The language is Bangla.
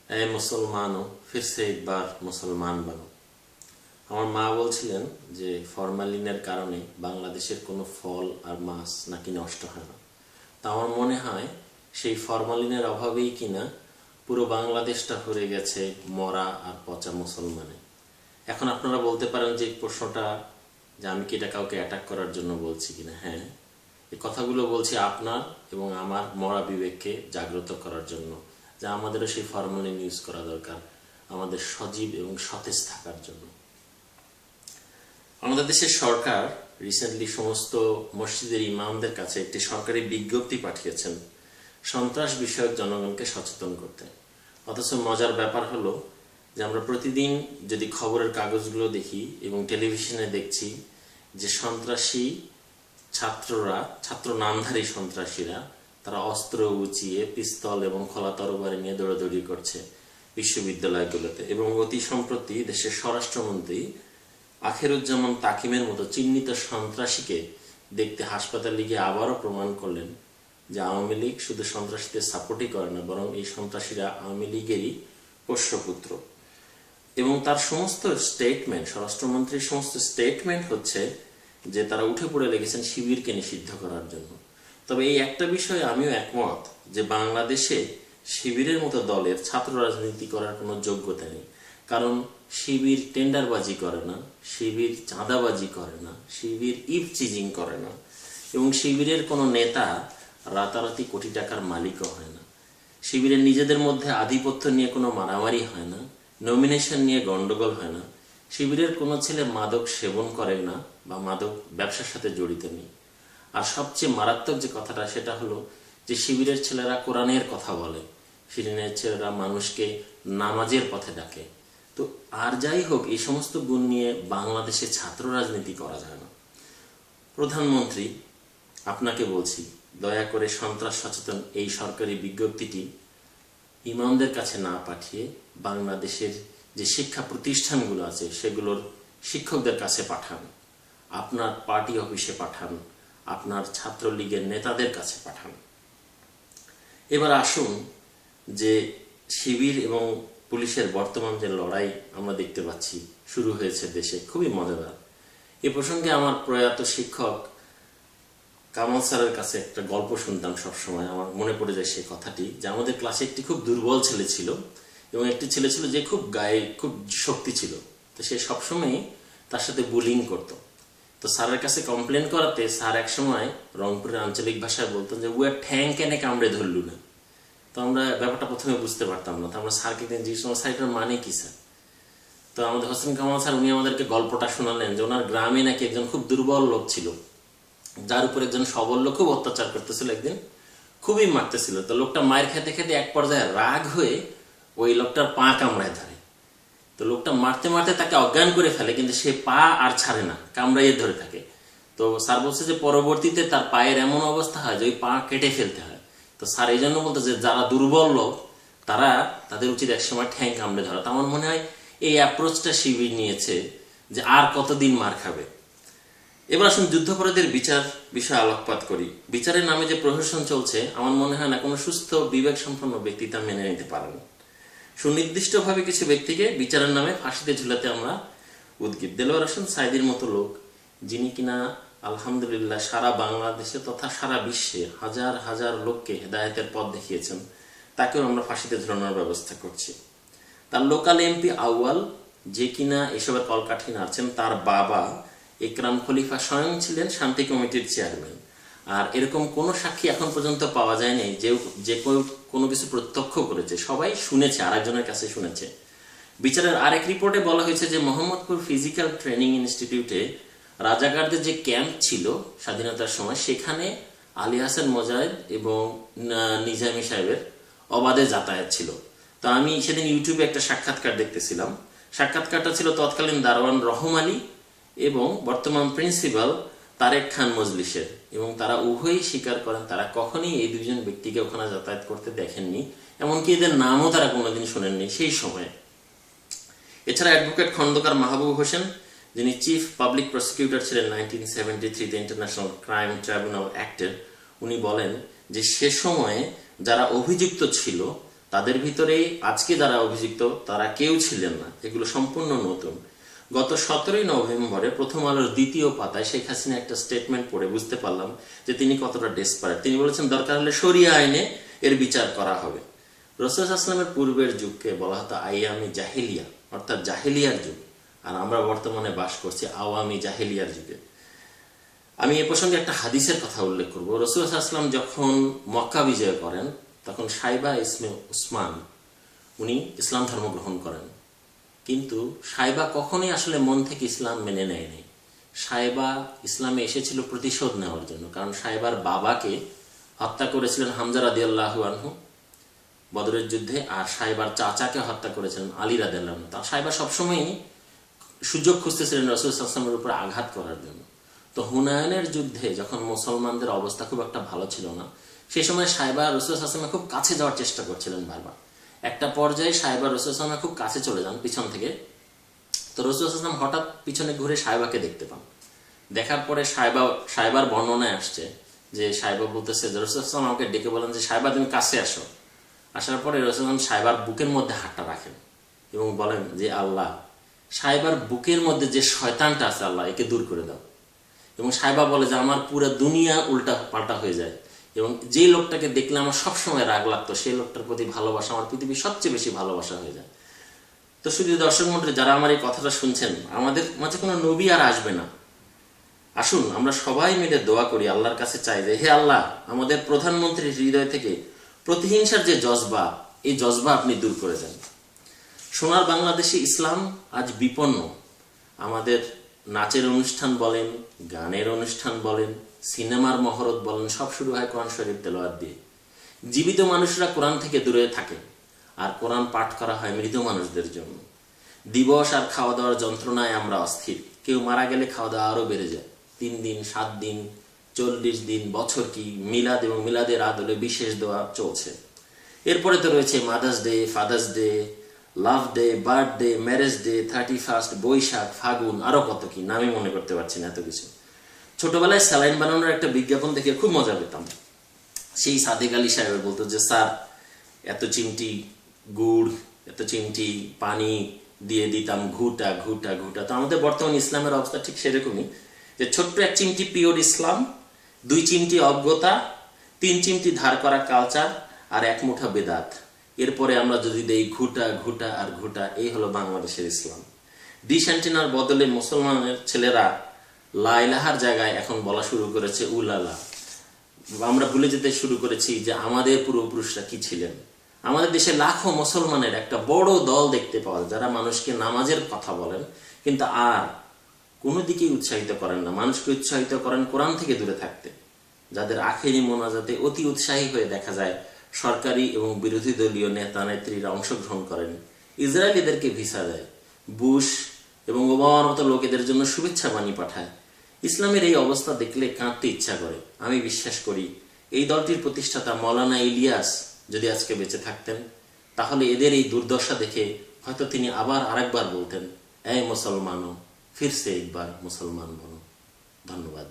এ মুসলমানও फिर से एक बार মুসলমান বানো। আমার মা বলছিলেন যে ফরমালিনের কারণে বাংলাদেশের কোনো ফল আর মাছ নাকি নষ্ট হয় না। তা আমার মনে হয় সেই ফরমালিনের অভাবেই কিনা পুরো বাংলাদেশটা ভরে গেছে মরা আর পচা মুসলমানে। এখন আপনারা বলতে পারেন যে প্রশ্নটা যে আমি কি এটা কাউকে অ্যাটাক করার জন্য বলছি কিনা। হ্যাঁ, এই কথাগুলো বলছি আপনার এবং আমার মরা বিবেককে জাগ্রত করার জন্য, যা আমাদেরও সেই ফরমালিন ইউজ করা দরকার আমাদের সজীব এবং সতেজ থাকার জন্য। আমাদের দেশের সরকার রিসেন্টলি সমস্ত মসজিদের ইমামদের কাছে একটি সরকারি বিজ্ঞপ্তি পাঠিয়েছেন সন্ত্রাস বিষয়ক জনগণকে সচেতন করতে। অথচ মজার ব্যাপার হলো যে আমরা প্রতিদিন যদি খবরের কাগজগুলো দেখি এবং টেলিভিশনে দেখছি যে সন্ত্রাসী ছাত্র নামধারী সন্ত্রাসীরা তারা অস্ত্র উঁচিয়ে পিস্তল এবং খোলা তরবারি নিয়ে দৌড়াদৌড়ি করছে বিশ্ববিদ্যালয়গুলোতে। এবং অতি সম্প্রতি দেশের স্বরাষ্ট্রমন্ত্রী আখেরুজ্জামান তাকিমের মতো চিহ্নিত সন্ত্রাসীকে দেখতে হাসপাতালে গিয়ে আবারও প্রমাণ করলেন যে আওয়ামী লীগ শুধু সন্ত্রাসীদের সাপোর্টই করে না, বরং এই সন্ত্রাসীরা আওয়ামী লীগেরই পোষ্যপুত্র। এবং তার সমস্ত স্টেটমেন্ট, স্বরাষ্ট্রমন্ত্রীর সমস্ত স্টেটমেন্ট হচ্ছে যে তারা উঠে পড়ে লেগেছেন শিবিরকে নিষিদ্ধ করার জন্য। তবে এই একটা বিষয়ে আমিও একমত যে বাংলাদেশে শিবিরের মতো দলের ছাত্র রাজনীতি করার কোনো যোগ্যতা নেই। কারণ শিবির টেন্ডারবাজি করে না, শিবির চাঁদাবাজি করে না, শিবির ইভচিজিং করে না, এবং শিবিরের কোনো নেতা রাতারাতি কোটি টাকার মালিকও হয় না। শিবিরের নিজেদের মধ্যে আধিপত্য নিয়ে কোনো মারামারি হয় না, নমিনেশন নিয়ে গন্ডগোল হয় না। শিবিরের কোনো ছেলে মাদক সেবন করে না বা মাদক ব্যবসার সাথে জড়িত নেই। আর সবচেয়ে মারাত্মক যে কথাটা সেটা হলো যে শিবিরের ছেলেরা কোরআনের কথা বলে, শিবিরের ছেলেরা মানুষকে নামাজের পথে ডাকে। তো আর যাই হোক, এই সমস্ত গুণ নিয়ে বাংলাদেশে ছাত্র রাজনীতি করা যায় না। প্রধানমন্ত্রী, আপনাকে বলছি, দয়া করে সন্ত্রাস সচেতন এই সরকারি বিজ্ঞপ্তিটি ইমামদের কাছে না পাঠিয়ে বাংলাদেশের যে শিক্ষা প্রতিষ্ঠানগুলো আছে সেগুলোর শিক্ষকদের কাছে পাঠান, আপনার পার্টি অফিসে পাঠান, আপনার ছাত্রলীগের নেতাদের কাছে পাঠান। এবার আসুন যে শিবির এবং পুলিশের বর্তমান যে লড়াই আমরা দেখতে পাচ্ছি শুরু হয়েছে দেশে, খুবই মজাদার। এ প্রসঙ্গে আমার প্রয়াত শিক্ষক কামাল স্যারের কাছে একটা গল্প শুনতাম সবসময়। আমার মনে পড়ে যায় সেই কথাটি যে আমাদের ক্লাসে একটি খুব দুর্বল ছেলে ছিল এবং একটি ছেলে ছিল যে খুব গায়ে খুব শক্তি ছিল। তো সে সবসময় তার সাথে বুলিং করতো। তো স্যারের কাছে কমপ্লেন করাতে স্যার একসময় রংপুরের আঞ্চলিক ভাষায় বলতেন যে উয়ার ঠ্যাং কেনে কামড়ে ধরলু না। তো আমরা ব্যাপারটা প্রথমে বুঝতে পারতাম না। তো আমরা স্যারকে জিজ্ঞেস করলাম, স্যার এটার মানে কি স্যার? তো আমাদের হোসেন কামাল স্যার উনি আমাদেরকে গল্পটা শোনালেন যে ওনার গ্রামে নাকি একজন খুব দুর্বল লোক ছিল, যার উপর একজন সবল লোক খুব অত্যাচার করতেছিল, একদিন খুবই মারতেছিল। তো লোকটা মায়ের খেতে খেতে এক পর্যায়ে রাগ হয়ে ওই লোকটার পা কামড়ায় ধরে। তো লোকটা মারতে মারতে তাকে অজ্ঞান করে ফেলে, কিন্তু সে পা আর ছাড়ে না, কামড়াইয়ে ধরে থাকে। তো স্যার বলছে যে পরবর্তীতে তার পায়ের এমন অবস্থা হয় যে ওই পা কেটে ফেলতে হয়। তো স্যার এই জন্য বলতো যে যারা দুর্বল লোক তাদের উচিত একসময় ঠ্যাং কামড়ে ধরা। তো আমার মনে হয় এই অ্যাপ্রোচটা শিবির নিয়েছে যে আর কতদিন মার খাবে। এবার আসুন যুদ্ধাপরাধের বিচার বিষয়ে আলোকপাত করি। বিচারের নামে যে প্রহসন চলছে আমার মনে হয় না কোনো সুস্থ বিবেক সম্পন্ন ব্যক্তি তা মেনে নিতে পারেন। সুনির্দিষ্টভাবে কিছু ব্যক্তিকে বিচারের নামে ফাঁসিতে ঝুলাতে আমরা উদ্গ্রীব। দেলোয়ার হোসেন সাঈদীর মতো লোক, যিনি কিনা আলহামদুলিল্লাহ সারা বাংলাদেশে তথা সারা বিশ্বে হাজার হাজার লোককে হেদায়েতের পথ দেখিয়েছেন, তাকেও আমরা ফাঁসিতে ঝুলানোর ব্যবস্থা করছি। তার লোকাল এমপি আউয়াল, যে কিনা এসবের কলকাঠি নাড়ছেন, তার বাবা ইকরাম খলিফা স্বয়ং ছিলেন শান্তি কমিটির চেয়ারম্যান। আর এরকম কোনো সাক্ষী এখন পর্যন্ত পাওয়া যায়নি যে কোনো কিছু প্রত্যক্ষ করেছে, সবাই শুনেছে, আরেকজনের কাছে শুনেছে। বিচারের আরেক রিপোর্টে বলা হয়েছে যে মোহাম্মদপুর ফিজিক্যাল ট্রেনিং ইনস্টিটিউটে রাজাকারদের যে ক্যাম্প ছিল স্বাধীনতার সময়, সেখানে আলী হাসান মোজাহিদ এবং নিজামী সাহেবের অবাধে যাতায়াত ছিল। তো আমি সেদিন ইউটিউবে একটা সাক্ষাৎকার দেখতেছিলাম। সাক্ষাৎকারটা ছিল তৎকালীন দারোয়ান রহম আলী এবং বর্তমান প্রিন্সিপাল তারেক খান মজলিসের, এবং তারা উভয়ই স্বীকার করেন তারা কখনোই এই দুইজন ব্যক্তিকে ওখানে যাতায়াত করতে দেখেননি, এমনকি এদের নামও তারা কোনোদিন শোনেননি সেই সময়ে। এছাড়া অ্যাডভোকেট খন্দকার মাহবুব হোসেন, যিনি চিফ পাবলিক প্রসিকিউটর ছিলেন 1973 ইন্টারন্যাশনাল ক্রাইম ট্রাইব্যুনাল অ্যাক্টের, উনি বলেন যে সে সময়ে যারা অভিযুক্ত ছিল তাদের ভিতরে আজকে যারা অভিযুক্ত তারা কেউ ছিলেন না, এগুলো সম্পূর্ণ নতুন। গত 17 নভেম্বরে প্রথম আলোর দ্বিতীয় পাতায় শেখ হাসিনা একটা স্টেটমেন্ট পড়ে বুঝতে পারলাম যে তিনি কতটা ডেসপারেট। তিনি বলেছেন দরকার হলে শরিয়া আইনে এর বিচার করা হবে। রাসূল সাল্লাল্লাহু আলাইহি ওয়াসাল্লামের পূর্বের যুগকে বলা হতো আইয়ামি জাহিলিয়া, অর্থাৎ জাহিলিয়ার যুগ, আর আমরা বর্তমানে বাস করছি আওয়ামী জাহিলিয়ার যুগে। আমি এ প্রসঙ্গে একটা হাদিসের কথা উল্লেখ করব। রাসূল সাল্লাল্লাহু আলাইহি ওয়াসাল্লাম যখন মক্কা বিজয় করেন তখন সাইবা ইসমে উসমান উনি ইসলাম ধর্ম গ্রহণ করেন, কিন্তু সাইবা কখনোই আসলে মন থেকে ইসলাম মেনে নেয়নি। সাইবা ইসলামে এসেছিল প্রতিশোধ নেওয়ার জন্য, কারণ সাইবার বাবাকে হত্যা করেছিলেন হামজা রাদিয়াল্লাহু আনহু বদরের যুদ্ধে, আর সাইবার চাচাকে হত্যা করেছিলেন আলী রাদিয়াল্লাহু আনহু। তা সাইবা সবসময়ই সুযোগ খুঁজতেছিলেন রাসূল সাল্লাল্লাহু আলাইহি ওয়াসাল্লামের উপর আঘাত করার জন্য। তো হুনায়নের যুদ্ধে যখন মুসলমানদের অবস্থা খুব একটা ভালো ছিল না, সেই সময় সাইবা রাসূল সাল্লাল্লাহু আলাইহি ওয়াসাল্লামের খুব কাছে যাওয়ার চেষ্টা করছিলেন বারবার। একটা পর্যায়ে সাইবা রাসূল সাল্লাল্লাহু আলাইহি ওয়াসাল্লামের খুব কাছে চলে যান পিছন থেকে। তো রাসূল সাল্লাল্লাহু আলাইহি ওয়াসাল্লাম হঠাৎ পিছনে ঘুরে সাইবাকে দেখতে পান। দেখার পরে সাইবার বর্ণনায় আসছে যে সাইবা বলতেছে যে রাসূল সাল্লাল্লাহু আলাইহি ওয়াসাল্লাম আমাকে ডেকে বলেন যে সাইবা তুমি কাছে আসো। আসার পরে রাসূল সাল্লাল্লাহু আলাইহি ওয়াসাল্লাম সাইবার বুকের মধ্যে হাতটা রাখেন এবং বলেন যে আল্লাহ, সাইবার বুকের মধ্যে যে শয়তানটা আছে আল্লাহ একে দূর করে দাও। এবং সাইবা বলে যে আমার পুরো দুনিয়া উল্টা পাল্টা হয়ে যায়, এবং যে লোকটাকে দেখলে আমার সবসময় রাগ লাগতো সেই লোকটার প্রতি ভালোবাসা আমার পৃথিবীর সবচেয়ে বেশি ভালোবাসা হয়ে যায়। তো শুধু দর্শক মণ্ডলী যারা আমার এই কথাটা শুনছেন, আমাদের মাঝে কোনো নবী আর আসবে না। আসুন আমরা সবাই মিলে দোয়া করি, আল্লাহর কাছে চাই যে হে আল্লাহ, আমাদের প্রধানমন্ত্রীর হৃদয় থেকে প্রতিহিংসার যে জজবা, এই জজবা আপনি দূর করে দেন। সোনার বাংলাদেশে ইসলাম আজ বিপন্ন। আমাদের নাচের অনুষ্ঠান বলেন, গানের অনুষ্ঠান বলেন, সিনেমার মহরত বলেন, সব শুরু হয় কোরআন শরীফ তেলাওয়াত দিয়ে। জীবিত মানুষরা কোরআন থেকে দূরে থাকে, আর কোরআন পাঠ করা হয় মৃত মানুষদের জন্য। দিবস আর খাওয়া দাওয়ার যন্ত্রণায় আমরা অস্থির। কেউ মারা গেলে খাওয়া দাওয়া আরও বেড়ে যায়। 3 দিন, 7 দিন, 40 দিন, বছর কি, মিলাদ এবং মিলাদের আদলে বিশেষ দোয়া চলছে। এরপরে তো রয়েছে mother's day, father's day, love day, birthday, marriage day, 31st, Baishakh, Falgun, আরো কত কি, নামই মনে করতে পারছি না এত কিছু। ছোটবেলায় স্যালাইন বানানোর একটা বিজ্ঞাপন দেখে খুব মজা পেতাম। সেই সাদেক আলী সাহেব বলতো যে স্যার এত চিমটি গুড়, এত চিমটি পানি দিয়ে দিতাম ঘুটা ঘুটা ঘুটা। তো আমাদের বর্তমান ইসলামের অবস্থা ঠিক সেরকমই, যে ছোট্ট 1 চিমটি পিওর ইসলাম, 2 চিমটি অজ্ঞতা, 3 চিমটি ধার করা কালচার, আর 1 মুঠা বেদাত। এরপরে আমরা যদি দেই ঘুটা ঘুটা আর ঘুটা, এই হলো বাংলাদেশের ইসলাম। ডিশ অ্যান্টেনার বদলে মুসলমানের ছেলেরা লা ইলাহার জায়গায় এখন বলা শুরু করেছে উলালা। আমরা ভুলে যেতে শুরু করেছি যে আমাদের পূর্বপুরুষরা কি ছিলেন। আমাদের দেশে লাখো মুসলমানের একটা বড় দল দেখতে পাওয়া যায় যারা মানুষকে নামাজের কথা বলেন, কিন্তু আর কোনো দিকেই উৎসাহিত করেন না। মানুষকে উৎসাহিত করেন কোরআন থেকে দূরে থাকতে। যাদের আখেরি মোনাজাতে অতি উৎসাহী হয়ে দেখা যায় সরকারি এবং বিরোধী দলীয় নেতা নেত্রীরা অংশগ্রহণ করেন। ইসরায়েলিদেরকে ভিসা দেয়, বুশ এবং ওবামার মতো লোকেদের জন্য শুভেচ্ছা বাণী পাঠায়। ইসলামের এই অবস্থা দেখলে কাঁদতে ইচ্ছা করে। আমি বিশ্বাস করি এই দলটির প্রতিষ্ঠাতা মৌলানা ইলিয়াস যদি আজকে বেঁচে থাকতেন, তাহলে এদের এই দুর্দশা দেখে হয়তো তিনি আবার আরেকবার বলতেন, এই মুসলমানও ফিরসে একবার মুসলমান বনো। ধন্যবাদ।